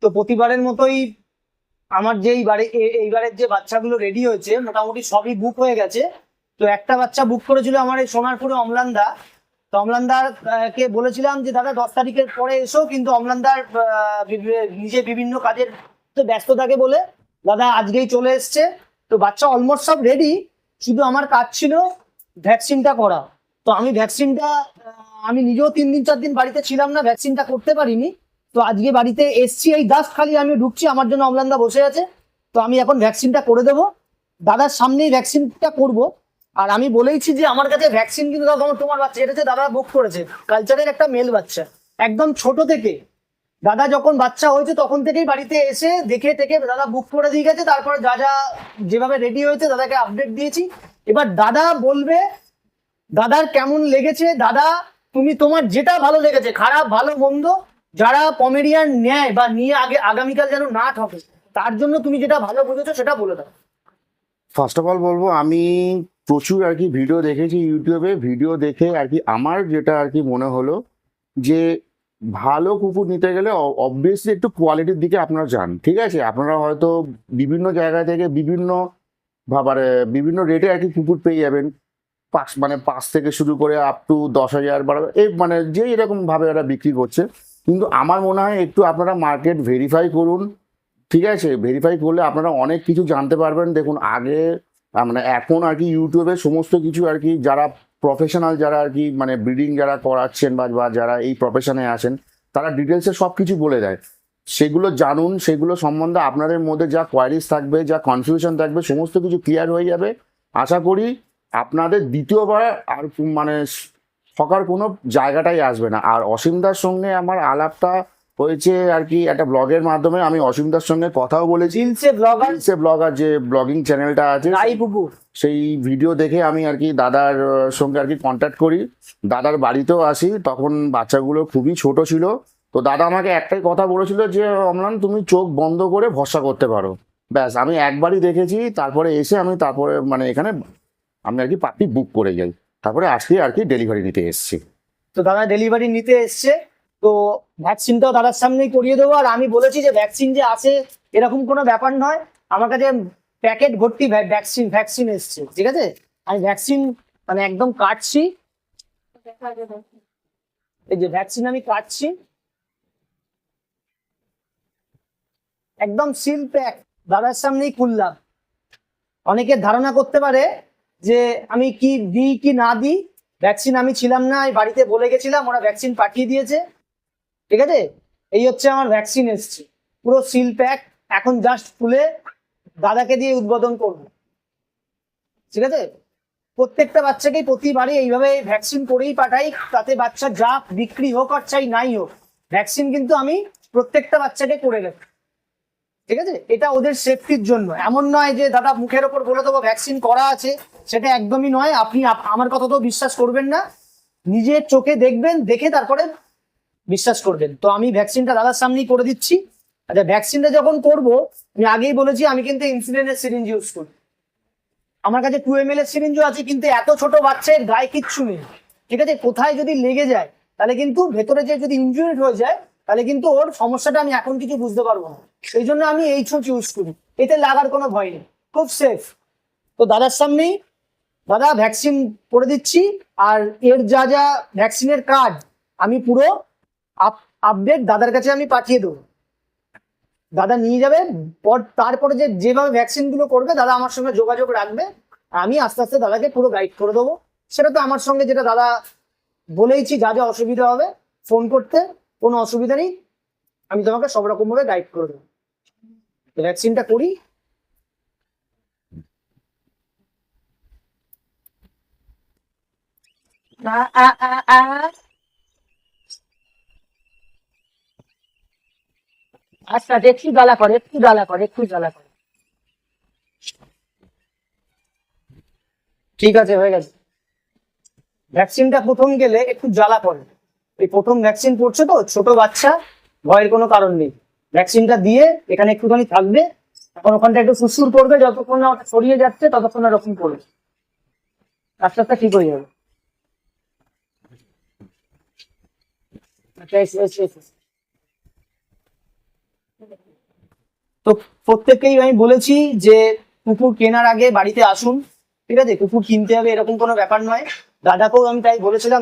তো প্রতিবারের মতোই আমার যে এইবারের যে বাচ্চাগুলো রেডি হয়েছে মোটামুটি সবই বুক হয়ে গেছে। তো একটা বাচ্চা বুক করেছিল আমার এই সোনারপুরে অম্লানদা। তো অম্লানদার কে বলেছিলাম যে দাদা 10 তারিখের পরে এসো, কিন্তু অম্লানদার নিজে বিভিন্ন কাজের তো ব্যস্ত থাকে বলে দাদা আজকেই চলে এসছে। তো বাচ্চা অলমোস্ট সব রেডি, শুধু আমার কাজ ছিল ভ্যাকসিনটা করা। তো আমি ভ্যাকসিনটা আমি নিজেও 3 দিন 4 দিন বাড়িতে ছিলাম না, ভ্যাকসিনটা করতে পারিনি। তো আজকে বাড়িতে এসছি, এই জাস্ট খালি আমি ঢুকছি, আমার জন্য অম্লানদা বসে আছে। তো আমি এখন ভ্যাকসিনটা করে দেবো, দাদার সামনেই ভ্যাকসিনটা করব। আর আমি বলেইছি যে আমার কাছে ভ্যাকসিন কিন্তু দাদা তোমার বাচ্চা, এটা হচ্ছে দাদা বুক করেছে কালচারের একটা মেল বাচ্চা, একদম ছোট থেকে। দাদা যখন বাচ্চা হয়েছে তখন থেকেই বাড়িতে এসে দেখে টেকে দাদা বুক করে দিয়ে গেছে। তারপরে যা যা যেভাবে রেডি হয়েছে দাদাকে আপডেট দিয়েছি। এবার দাদা বলবে দাদার কেমন লেগেছে। দাদা তুমি তোমার যেটা ভালো লেগেছে, খারাপ ভালো মন্দ, যারা পমেরিয়ান নেয় বা নিয়ে আগামীকাল যেন না ঠকে, তার জন্য তুমি যেটা ভালো বুঝেছো সেটা বলে দাও। ফার্স্ট অফ অল বলবো, আমি প্রচুর আর কি ভিডিও দেখেছি ইউটিউবে। ভিডিও দেখে আর কি আমার যেটা আর কি মনে হলো যে ভালো কুকুর নিতে গেলে অবভিয়াসলি একটু কোয়ালিটির দিকে আপনারা যান। ঠিক আছে, আপনারা হয়তো বিভিন্ন জায়গা থেকে বিভিন্ন রেটে আর কি কুকুর পেয়ে যাবেন। 5 থেকে শুরু করে আপ টু 10,000 এই যে এরকম ভাবে ওরা বিক্রি করছে। কিন্তু আমার মনে হয় একটু আপনারা মার্কেট ভেরিফাই করুন। ঠিক আছে, ভেরিফাই করলে আপনারা অনেক কিছু জানতে পারবেন। দেখুন আগে এখন আর কি ইউটিউবে সমস্ত কিছু আর কি যারা প্রফেশনাল, যারা আর কি ব্রিডিং যারা করাচ্ছেন বা যারা এই প্রফেশনে আছেন, তারা ডিটেলসে সব কিছু বলে দেয়। সেগুলো জানুন, সেগুলো সম্বন্ধে আপনাদের মধ্যে যা কোয়ারিজ থাকবে, যা কনফিউশন থাকবে, সমস্ত কিছু ক্লিয়ার হয়ে যাবে। আশা করি আপনাদের দ্বিতীয়বার আর ঠকার কোনো জায়গাটাই আসবে না। আর অসীমদার সঙ্গে আমার আলাপটা হয়েছে আর কি একটা ব্লগের মাধ্যমে। আমি অসীমদার সঙ্গে কথাও বলেছি, ব্লগার যে ব্লগিং চ্যানেলটা আছে, সেই ভিডিও দেখে আমি আর কি দাদার সঙ্গে আর কি কন্ট্যাক্ট করি। দাদার বাড়িতেও আসি, তখন বাচ্চাগুলো খুবই ছোট ছিল। তো দাদা আমাকে একটাই কথা বলেছিল যে অম্লান তুমি চোখ বন্ধ করে ভরসা করতে পারো। ব্যাস, আমি একবারই দেখেছি, তারপরে এসে আমি এখানে আমি আর কি পাপ্পি বুক করে যাই। তারপরে আজকে আর কি ডেলিভারি নিতে এসছি। তো দাদা ডেলিভারি নিতে এসছে, তো ভ্যাকসিনটাও দাদার সামনেই করিয়ে দেবো। আর আমি বলেছি যে ভ্যাকসিন যে আছে এরকম কোনো ব্যাপার নয়, আমার কাছে প্যাকেট ভর্তি ভ্যাকসিন এসছে। ঠিক আছে, আমি ভ্যাকসিন একদম কাটছি, এই যে ভ্যাকসিন আমি কাটছি, একদম সিল প্যাক দাদার সামনেই খুললাম। অনেকে ধারণা করতে পারে যে আমি কি দিই কি না দিই। ভ্যাকসিন আমি ছিলাম না, এই বাড়িতে বলে গেছিলাম, ওরা ভ্যাকসিন পাঠিয়ে দিয়েছে। ঠিক আছে, এই হচ্ছে আমার ভ্যাকসিন এসছে, পুরো সিল প্যাক। এখন জাস্ট খুলে দাদাকে দিয়ে উদ্বোধন করবো। ঠিক আছে, প্রত্যেকটা বাচ্চাকেই প্রতিবারই এইভাবে ভ্যাকসিন করেই পাঠাই, তাতে বাচ্চা যা বিক্রি হোক আর চাই নাই হোক, ভ্যাকসিন কিন্তু আমি প্রত্যেকটা বাচ্চাকে করে দেবো। ঠিক আছে, এটা ওদের সেফটির জন্য। এমন নয় যে দাদা মুখের ওপর বলে দেবো ভ্যাকসিন করা আছে, সেটা একদমই নয়। আপনি আমার কথা তো বিশ্বাস করবেন না, নিজের চোখে দেখবেন, দেখে তারপরে বিশ্বাস করবেন। তো আমি ভ্যাকসিনটা দাদার সামনেই করে দিচ্ছি। আচ্ছা, ভ্যাকসিনটা যখন করবো, আমি আগেই বলেছি আমি কিন্তু ইনসুলিনের সিরিঞ্জ ইউজ করি। আমার কাছে 2 ml এর সিরিঞ্জও আছে, কিন্তু এত ছোট বাচ্চার গায়ে কিচ্ছু নেই। ঠিক আছে, কোথায় যদি লেগে যায় তাহলে কিন্তু ভেতরে যে যদি ইনজুরি হয়ে যায় তাহলে কিন্তু ওর সমস্যাটা আমি এখন কিছু বুঝতে পারবো না। সেই জন্য আমি এই ছুঁচ ইউজ করি, এতে লাগার কোনো ভয় নেই, খুব সেফ। তো দাদার সামনেই দাদা ভ্যাকসিন করে দিচ্ছি। আর এর যা যা ভ্যাকসিনের কার্ড আমি পুরো আপডেট দাদার কাছে আমি পাঠিয়ে দেবো, দাদা নিয়ে যাবে। তারপরে যেভাবে ভ্যাকসিন গুলো করবে দাদা আমার সঙ্গে যোগাযোগ রাখবে, আমি আস্তে আস্তে দাদাকে পুরো গাইড করে দেবো। সেটা তো আমার সঙ্গে যেটা দাদা বলেইছি, যা যা অসুবিধা হবে ফোন করতে, কোনো অসুবিধা নেই, আমি তোমাকে সব রকম ভাবে গাইড করে দেবো। ভ্যাকসিনটা করি। আচ্ছা, একটু জ্বালা করে, একটু জ্বালা করে, একটু জ্বালা করে। ঠিক আছে, হয়ে গেছে। ভ্যাকসিনটা প্রথম গেলে একটু জ্বালা করে, এই প্রথম ভ্যাকসিন পড়ছে তো, ছোট বাচ্চা, ভয়ের কোনো কারণ নেই। ভ্যাকসিনটা দিয়ে এখানে একটুখানি থাকবে, এখন ওখানটা একটু সুসুর করবে, যতক্ষণ না ওটা ছড়িয়ে যাচ্ছে ততক্ষণ এরকম করবে, আস্তে আস্তে ঠিক হয়ে যাবে। তো প্রত্যেককেই আমি বলেছি যে কুকুর কেনার আগে বাড়িতে আসুন, ঠিক আছে? কুকুর কিনতে হবে এরকম কোনো ব্যাপার নয়। দাদাকেও আমি তাই বলেছিলাম,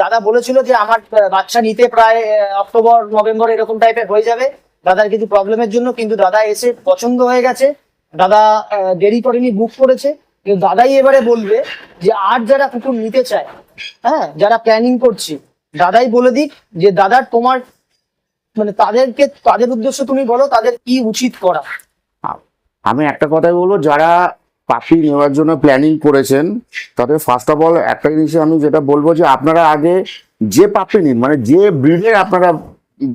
দাদা বলেছিল যে আমার বাচ্চা নিতে প্রায় অক্টোবর নভেম্বর এরকম টাইপের হয়ে যাবে দাদার কিছু প্রবলেমের জন্য, কিন্তু দাদা এসে পছন্দ হয়ে গেছে। দাদা দেরি করেনি, বুক করেছে। কিন্তু দাদাই এবারে বলবে যে আর যারা কুকুর নিতে চায়, হ্যাঁ, যারা প্ল্যানিং করছি, দাদাই বলে দিক যে দাদা তোমার মানে তাদের উদ্দেশ্য তুমি বলো তাদের কি উচিত করা। আমি একটা কথাই বলবো, যারা পাখি নেওয়ার জন্য প্ল্যানিং করেছেন তাদের ফার্স্ট অফ অল একটা জিনিস আমি যেটা বলবো যে আপনারা আগে যে পাপি নিন, মানে যে ব্রিডের আপনারা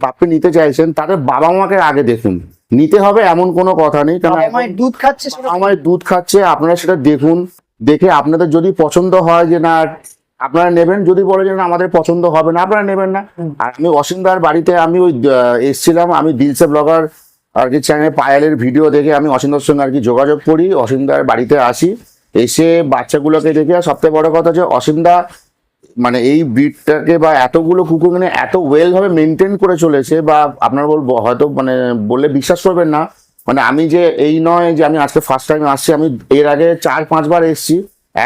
পাপি নিতে চাইছেন তাদের বাবা মাকে আগে দেখুন। নিতে হবে এমন কোনো কথা নেই, কারণ বাবা মায়ের দুধ খাচ্ছে আমার দুধ খাচ্ছে, আপনারা সেটা দেখুন। দেখে আপনাদের যদি পছন্দ হয় যে না আপনারা নেবেন, যদি বলে যে না আমাদের পছন্দ হবে না আপনারা নেবেন না। আর আমি অসীমদার বাড়িতে আমি ওই এসছিলাম, আমি দিলসে ব্লগার আর কি চ্যানেলে পায়েলের ভিডিও দেখে আমি অসীমদার সঙ্গে আর কি যোগাযোগ করি, অসীমদার বাড়িতে আসি, এসে বাচ্চাগুলোকে দেখে। আর সবথেকে বড় কথা যে অসীমদা মানে এই ব্রিডটাকে বা এতগুলো কুকুর মানে এত ওয়েল ভাবে মেনটেন করে চলেছে, বা আপনার বলবো হয়তো মানে বললে বিশ্বাস করবেন না, মানে আমি যে এই নয় যে আমি আজকে ফার্স্ট টাইম আসছি, আমি এর আগে 4-5 বার এসেছি।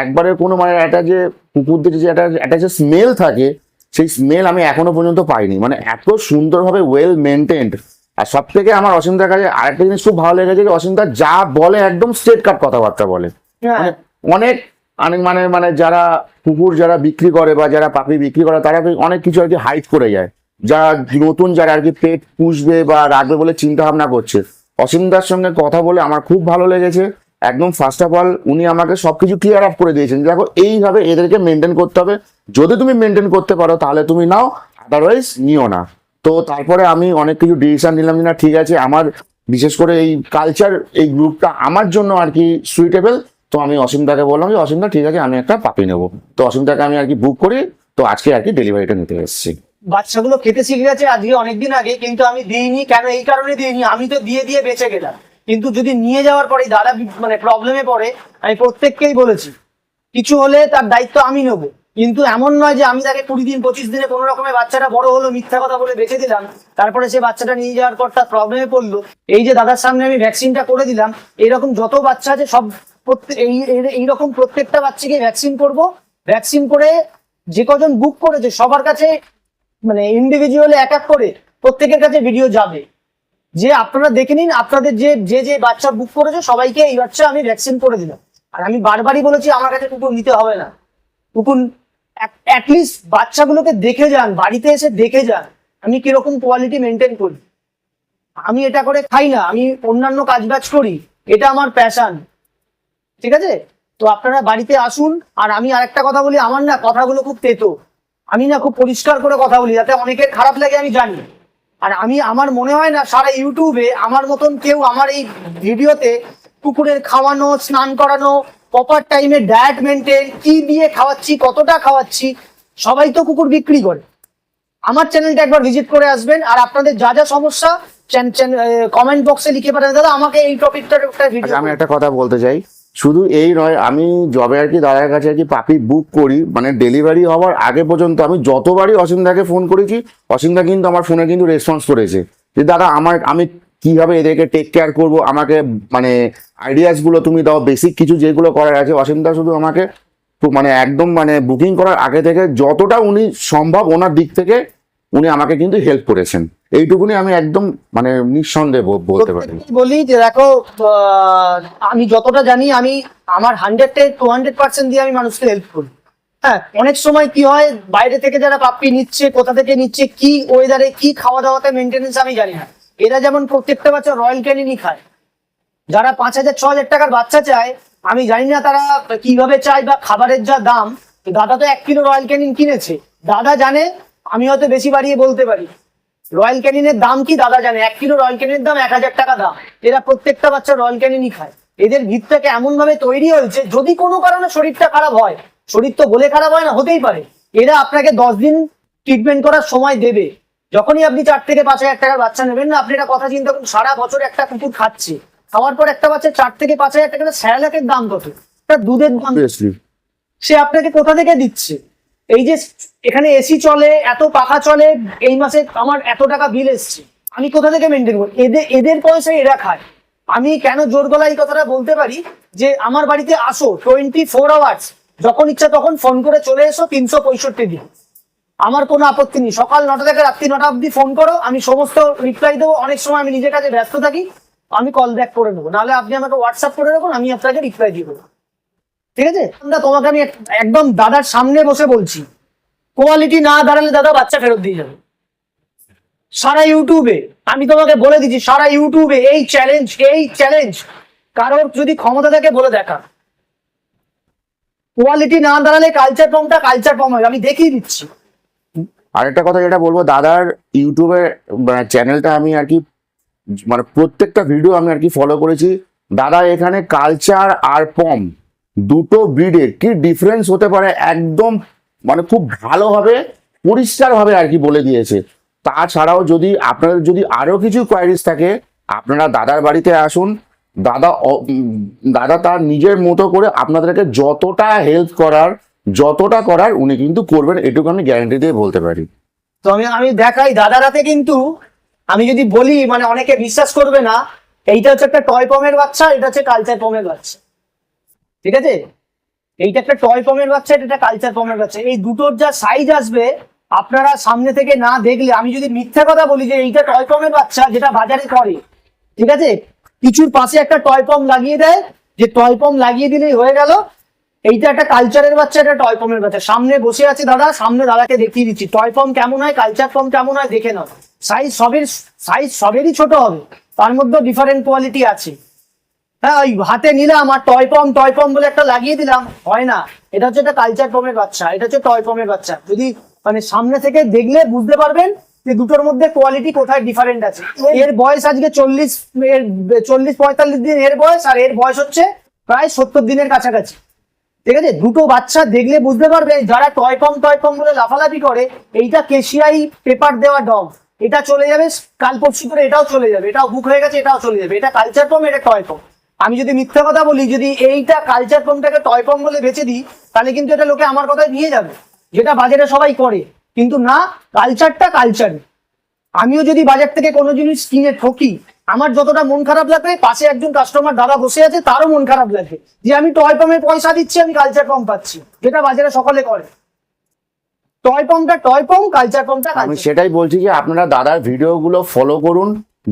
একবারের কোনো মানে একটা যে কুকুরদের যে একটা যে স্মেল থাকে সেই স্মেল আমি এখনো পর্যন্ত পাইনি, মানে এত সুন্দরভাবে ওয়েল মেনটেন্ড। আর সব থেকে আমার অসীমদার কাছে আরেকটা জিনিস খুব ভালো লেগেছে যে অসীমদা যা বলে একদম স্ট্রেট কাট কথাবার্তা বলে। মানে অনেক অনেক মানে মানে যারা কুকুর যারা বিক্রি করে বা যারা পাখি বিক্রি করে তারা অনেক কিছু আর কি হাইড করে যায়, যারা নতুন যারা আর কি পেট পুষবে বা রাখবে বলে চিন্তা ভাবনা করছে। অসীমদার সঙ্গে কথা বলে আমার খুব ভালো লেগেছে। একদম ফার্স্ট অফ অল উনি আমাকে সবকিছু ক্লিয়ার আপ করে দিয়েছেন, দেখো এইভাবে এদেরকে মেনটেন করতে হবে, যদি তুমি মেনটেন করতে পারো তাহলে তুমি নাও, আদারওয়াইজ নিও না। তো তারপরে আমি অনেক কিছু ডিসিশন নিলাম যে না ঠিক আছে, আমার বিশেষ করে এই কালচার এই গ্রুপটা আমার জন্য আর কি সুইটেবল। তো আমি অসীমদাকে বললাম যে অসীমদা ঠিক আছে আমি একটা পাপি নেবো। তো অসীমদাকে আমি আর কি বুক করি, তো আজকে আর কি ডেলিভারিটা নিতে এসেছি। বাচ্চাগুলো খেতে শিখে গেছে আজকে অনেকদিন আগে, কিন্তু আমি দিইনি। কেন? এই কারণে দিইনি, আমি তো দিয়ে দিয়ে বেঁচে গেলাম। কিন্তু যদি নিয়ে যাওয়ার পরে দাদা মানে প্রবলেমে পড়ে, আমি প্রত্যেককেই বলেছি কিছু হলে তার দায়িত্ব আমি নেবো। কিন্তু এমন নয় যে আমি তাকে 20 দিন 25 দিনে কোনো রকমের বাচ্চাটা বড় হলো মিথ্যা কথা বলে বেঁচে দিলাম, তারপরে সে বাচ্চাটা নিয়ে যাওয়ার পর তার প্রবলেমে পড়লো। এই যে দাদার সামনে আমি ভ্যাকসিনটা করে দিলাম, এরকম যত বাচ্চা আছে সব এইরকম প্রত্যেকটা বাচ্চাকে ভ্যাকসিন করবো। ভ্যাকসিন করে যে কজন বুক করেছে সবার কাছে মানে ইন্ডিভিজুয়ালি এক এক করে প্রত্যেকের কাছে ভিডিও যাবে যে আপনারা দেখে নিন আপনাদের যে বাচ্চা বুক করেছে সবাইকে এই বাচ্চা আমি ভ্যাকসিন করে দিলাম। আর আমি বারবারই বলেছি আমার কাছে কুকুর নিতে হবে না, কুকুর অ্যাটলিস্ট বাচ্চাগুলোকে দেখে যান, বাড়িতে এসে দেখে যান আমি কিরকম কোয়ালিটি মেনটেন করি। আমি এটা করে খাই না, আমি অন্যান্য কাজ বাজ করি, এটা আমার প্যাশন, ঠিক আছে? তো আপনারা বাড়িতে আসুন। আর আমি আরেকটা কথা বলি, আমার না কথাগুলো খুব তেতো, আমি না খুব পরিষ্কার করে কথা বলি যাতে অনেকের খারাপ লাগে আমি জানি। আর আমার মনে হয় না সারা ইউটিউবে আমার মতন কেউ আমার এই ভিডিওতে কুকুরের খাওয়ানো, স্নান করানো, প্রপার টাইমে ডায়েট মেনটেন, কি দিয়ে খাওয়াচ্ছি, কতটা খাওয়াচ্ছি, সবাই তো কুকুর বিক্রি করে। আমার চ্যানেলটা একবার ভিজিট করে আসবেন। আর আপনাদের যা যা সমস্যা কমেন্ট বক্সে লিখে পাঠান, দাদা আমাকে এই টপিকটার একটা ভিডিও। আমি একটা কথা বলতে চাই, শুধু এই নয়, আমি যবে আর কি দাদার কাছে আর কি পাপি বুক করি মানে ডেলিভারি হওয়ার আগে পর্যন্ত আমি যতবারই অসীমদাকে ফোন করেছি, অসীমদা কিন্তু আমার ফোনে কিন্তু রেসপন্স করেছে যে দাদা আমি কিভাবে এদেরকে টেক কেয়ার করবো, আমাকে মানে আইডিয়াস গুলো তুমি দাও, বেসিক কিছু যেগুলো করার আছে। অসীমদা শুধু আমাকে মানে একদম মানে বুকিং করার আগে থেকে যতটা উনি সম্ভব ওনার দিক থেকে উনি আমাকে কিন্তু হেল্প করেছেন, এইটুকুনি আমি একদম মানে নিঃসন্দেহে বলতে পারি। বলি যে দেখো আমি যতটা জানি আমি আমার 100-200% দিয়ে আমি মানুষকে হেল্প করি। হ্যাঁ, অনেক সময় কি হয় বাইরে থেকে যারা পাপ্পি নিচ্ছে, কোথা থেকে নিচ্ছে, কি ওয়েদারে কি খাওয়া দাওয়াতে মেনটেনেন্স আমি জানি না। এরা যেমন প্রত্যেকটা বাচ্চা রয়্যাল ক্যানিনই খায়, যারা 5,000-6,000 টাকার বাচ্চা চায় আমি জানি না তারা কিভাবে চায় বা খাবারের যা দাম। দাদা তো 1 কিলো রয়্যাল ক্যানিন কিনেছে, দাদা জানে, আমি হয়তো বেশি বাড়িয়ে বলতে পারি। রয়্যাল ক্যানিনের দাম কি দাদা জানে, 1 কিলো রয়্যাল ক্যানিনের দাম 1,000 টাকা দাম। এরা প্রত্যেকটা বাচ্চা রয়্যাল ক্যানিনই খায়। এদের ভিতটাকে এমন ভাবে তৈরি হয়েছে যদি কোনো কারণে শরীরটা খারাপ হয়, শরীর তো বলে খারাপ হয় না, হতেই পারে, এরা আপনাকে 10 দিন ট্রিটমেন্ট করার সময় দেবে। যখনই আপনি 4-5,000 টাকার বাচ্চা নেবেন না, আপনি একটা কথা চিন্তা করুন, সারা বছর একটা কুকুর খাচ্ছে, খাওয়ার পর একটা বাচ্চা 4-5,000 টাকা, স্যালাকের দাম কত, তার দুধের দাম সে আপনাকে কোথা থেকে দিচ্ছে। এই যে এখানে এসি চলে, এত পাখা চলে, এই মাসে আমার এত টাকা বিল এসছে, আমি কোথা থেকে মেনটেন করি? এদের পয়সা এরা খায়। আমি কেন জোর গলায় এই কথাটা বলতে পারি যে আমার বাড়িতে আসো 24 আওয়ার্স, যখন ইচ্ছা তখন ফোন করে চলে এসো, 365 দিন, আমার কোনো আপত্তি নেই। সকাল 9টা থেকে রাত্রি 9টা অব্দি ফোন করো, আমি সমস্ত রিপ্লাই দেবো। অনেক সময় আমি নিজের কাছে ব্যস্ত থাকি, আমি কল ব্যাক করে নেবো, নাহলে আপনি আমাকে হোয়াটসঅ্যাপ করে রাখুন, আমি আপনাকে রিপ্লাই দিয়ে দেবো। ঠিক আছে? তোমাকে আমি একদম দাদার সামনে বসে বলছি, কোয়ালিটি না দাঁড়ালে দাদা বাচ্চা ফেরত দিয়ে যাবে। সারা ইউটিউবে আমি তোমাকে বলে দিচ্ছি, সারা ইউটিউবে এই চ্যালেঞ্জ কারোর যদি ক্ষমতা থাকে বলে দেখা, কোয়ালিটি না দাঁড়ালে কালচার পম হবে, আমি দেখিয়ে দিচ্ছি। আরেকটা কথা যেটা বলবো, দাদার ইউটিউবে চ্যানেলটা আমি আর কি মানে প্রত্যেকটা ভিডিও আমি আর কি ফলো করেছি। দাদা এখানে কালচার আর পম দুটো ব্রিডের কি ডিফারেন্স হতে পারে একদম মানে খুব ভালোভাবে পরিষ্কারভাবে আর কি বলে দিয়েছে। তাছাড়াও যদি আপনাদের যদি আরো কিছু কোয়ারিজ থাকে, আপনারা দাদার বাড়িতে আসুন। দাদা তার নিজের মতো করে আপনাদেরকে যতটা হেল্প করার উনি কিন্তু করবেন, এটুকু আমি গ্যারান্টি দিয়ে বলতে পারি। তো আমি দেখাই দাদার হাতে, কিন্তু আমি যদি বলি মানে অনেকে বিশ্বাস করবে না। এইটা হচ্ছে একটা টয় পমের বাচ্চা, এটা হচ্ছে কালচার পমের বাচ্চা। ঠিক আছে? এইটা একটা টয় পমের বাচ্চা, এটা একটা কালচার পমের বাচ্চা। এই দুটোর যা সাইজ আসবে আপনারা সামনে থেকে না দেখলে, আমি যদি মিথ্যা কথা বলি যে এইটা টয় পমের বাচ্চা যেটা বাজারে করে, ঠিক আছে, কিছুর পাশে একটা টয় পম লাগিয়ে দেয়, যে টয় পম লাগিয়ে দিলেই হয়ে গেল। এইটা একটা কালচারের বাচ্চা, এটা টয় পমের বাচ্চা। সামনে বসে আছে দাদা, সামনে দাদাকে দেখিয়ে দিচ্ছি টয় পম কেমন হয়, কালচার পম কেমন হয়, দেখে নাও। সাইজ সবেরই ছোট হবে, তার মধ্যে ডিফারেন্ট কোয়ালিটি আছে। হ্যাঁ, ওই হাতে নিলাম আর টয় পম বলে একটা লাগিয়ে দিলাম, হয় না। এটা হচ্ছে একটা কালচার পমের বাচ্চা, এটা হচ্ছে টয় পমের বাচ্চা। যদি মানে সামনে থেকে দেখলে বুঝতে পারবেন যে দুটোর মধ্যে কোয়ালিটি কোথায় ডিফারেন্ট আছে। এর বয়স আজকে 40-45 দিন এর বয়স, আর এর বয়স হচ্ছে প্রায় 70 দিনের কাছাকাছি। ঠিক আছে? দুটো বাচ্চা দেখলে বুঝতে পারবে। যারা টয় পম বলে লাফালাফি করে, এইটা কেশিয়াই পেপার দেওয়া ডগ, এটা চলে যাবে কাল পরশু করে, এটাও চলে যাবে, এটাও বুক হয়ে গেছে, এটাও চলে যাবে। এটা কালচার পম, এটা টয় পম। আমি যদি মিথ্যা কথা বলি, যদি এইটা কালচার পমটাকে টয় পম বলে বেঁচে দিই, তাহলে কিন্তু এটা লোকে আমার কথায় নিয়ে যাবে, যেটা বাজারে সবাই করে। কিন্তু না, কালচারটা কালচার। আমিও যদি বাজার থেকে কোনো জিনিস কিনে ঠকি, আমার যতটা মন খারাপ লাগবে, পাশে একজন কাস্টমার দাদা বসে আছে, তারও মন খারাপ লাগবে যে আমি টয় পমের পয়সা দিচ্ছি, আমি কালচার পম পাচ্ছি, যেটা বাজারে সকলে করে। টয় পমটা টয় পম, কালচার পমটা আমি সেটাই বলছি যে আপনারা দাদার ভিডিওগুলো ফলো করুন,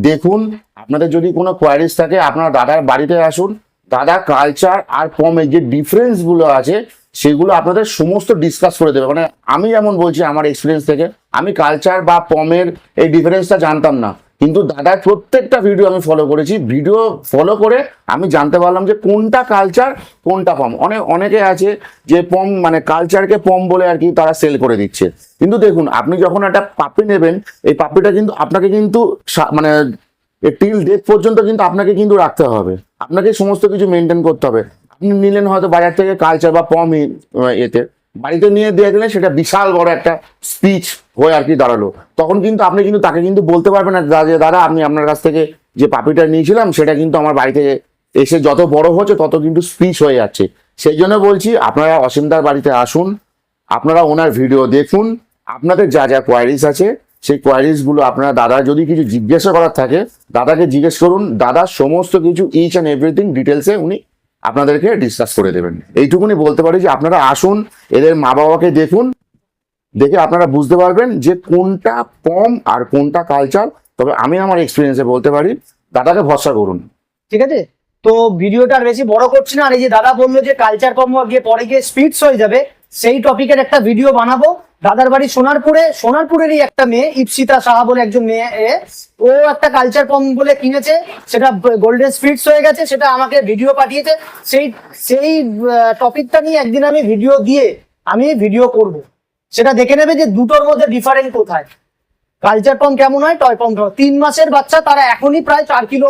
দেখুন। আপনাদের যদি কোনো কোয়ারিজ থাকে আপনারা দাদার বাড়িতে আসুন। দাদা কালচার আর পমের যে ডিফারেন্স গুলো আছে সেগুলো আপনাদের সমস্ত ডিসকাস করে দেবে। মানে আমি যেমন বলছি আমার এক্সপিরিয়েন্স থেকে, আমি কালচার বা পমের এই ডিফারেন্সটা জানতাম না, কিন্তু দাদার প্রত্যেকটা ভিডিও আমি ফলো করেছি। ভিডিও ফলো করে আমি জানতে পারলাম যে কোনটা কালচার কোনটা পম। অনেকে আছে যে পম মানে কালচারকে পম বলে আর কি তারা সেল করে দিচ্ছে। কিন্তু দেখুন, আপনি যখন একটা পাপি নেবেন, এই পাপিটা কিন্তু আপনাকে কিন্তু মানে টিল ডেথ পর্যন্ত কিন্তু আপনাকে কিন্তু রাখতে হবে, আপনাকে সমস্ত কিছু মেনটেন করতে হবে। আপনি নিলেন হয়তো বাজার থেকে কালচার বা পম এতে, বাড়িতে নিয়ে দিয়ে গেলে সেটা বিশাল বড় একটা স্পিচ হয়ে আর কি দাঁড়ালো। তখন কিন্তু আপনি কিন্তু তাকে কিন্তু বলতে পারবেন না যে দাদা আমি আপনার কাছ থেকে যে পাপিটা নিয়েছিলাম সেটা কিন্তু আমার বাড়িতে এসে যত বড় হচ্ছে তত কিন্তু স্পিচ হয়ে যাচ্ছে। সেই জন্য বলছি আপনারা অসীমদার বাড়িতে আসুন, আপনারা ওনার ভিডিও দেখুন, আপনাদের যা যা কোয়ারিজ আছে সেই কোয়ারিজ গুলো আপনারা দাদা যদি কিছু জিজ্ঞাসা করার থাকে দাদাকে জিজ্ঞেস করুন। দাদা সমস্ত কিছু ইচ অ্যান্ড এভরিথিং ডিটেলসে উনি আপনাদেরকে ডিসকাস করে দেবেন। এইটুকুনি বলতে পারি যে আপনারা আসুন, এদের মা বাবাকে দেখুন, দেখে আপনারা বুঝতে পারবেন যে কোনটা পম আর কোনটা কালচার। তবে আমি আমার এক্সপিরিয়েন্সে বলতে পারি দাদাকে ভরসা করুন। ঠিক আছে? তো ভিডিওটা আর বেশি বড় করছি না। আর এই যে দাদা বললো যে কালচার পম গিয়ে পরে গিয়ে স্পিডস হয়ে যাবে, সেই টপিকের একটা ভিডিও বানাবো। দাদার বাড়ি সোনারপুরেরই একটা মেয়ে, ইপসিতা সাহা বলে একজন মেয়ে, ও একটা কালচার পম বলে কিনেছে, সেটা গোল্ডেন স্পিডস হয়ে গেছে, সেটা আমাকে ভিডিও পাঠিয়েছে। সেই টপিকটা নিয়ে একদিন আমি ভিডিও করব, সেটা দেখে নেবে যে দুটোর মধ্যে ডিফারেন্ট কোথায়, কালচার পম কেমন হয়, টয় পম কেমন। 3 মাসের বাচ্চা তারা এখনই প্রায় 4 কিলো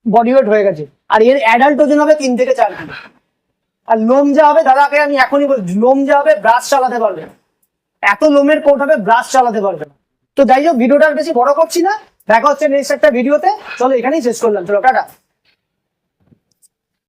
বডি ওয়েট হয়ে গেছে, আর এর অ্যাডাল্ট ওজন হবে 3 থেকে 4 কিলো। আর লোম যা হবে, দাদাকে আমি এখনই বলছি, লোম যা হবে ব্রাশ চালাতে পারবে না, এত লোমের কোট হবে, ব্রাশ চালাতে পারবে না। তো যাই হোক, ভিডিওটা বেশি বড় করছি না, দেখা হচ্ছে নেক্সট একটা ভিডিওতে। চলো এখানেই শেষ করলাম, চলো টাটা।